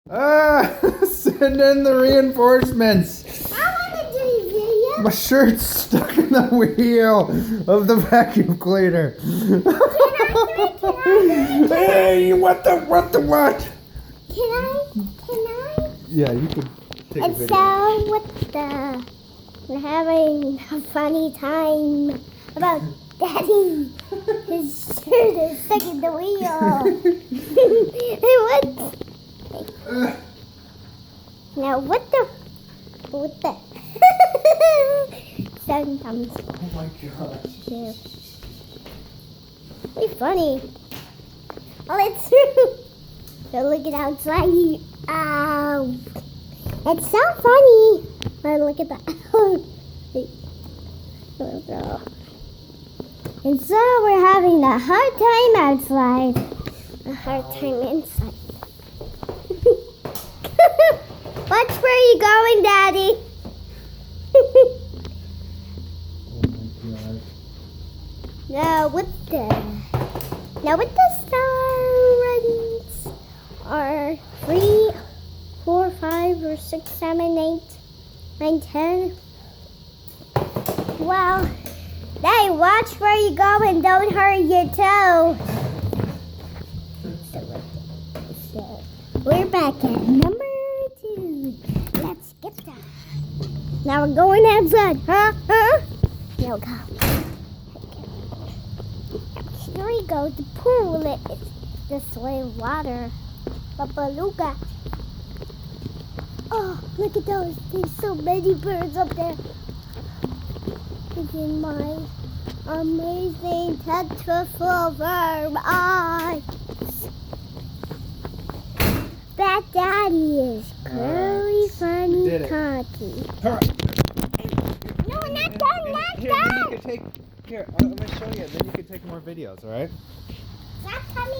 Send in the reinforcements. I want to do a video. My shirt's stuck in the wheel of the vacuum cleaner. Hey, what? Can I? Yeah, you can take a And video. so, we're having a funny time about Daddy. His shirt is stuck in the wheel. Hey, what? Now, what the? Sometimes. Oh my gosh. Yeah. Pretty funny. Oh, it's true. So look at outside. Ow. It's so funny. Oh, look at that. And so we're having a hard time outside. A hard time inside. Watch where you going, Daddy. Oh my gosh. Now with the star runs are 3, 4, 5, or 6, 7, 8, 9, 10. Well, hey, watch where you go and don't hurt your toe. So we're back at number 2. Let's skip that. Now we're going outside. Huh? Now go. Here we go. The pool is this way of water. Babaluga. Oh, look at those. There's so many birds up there. Look at my amazing tetrafilm eyes. That Daddy is curly, funny, did it. cocky. Alright. No, not done, not Here, then you done. can take. Here, I'm gonna show you. Then you can take more videos. All right. Not coming.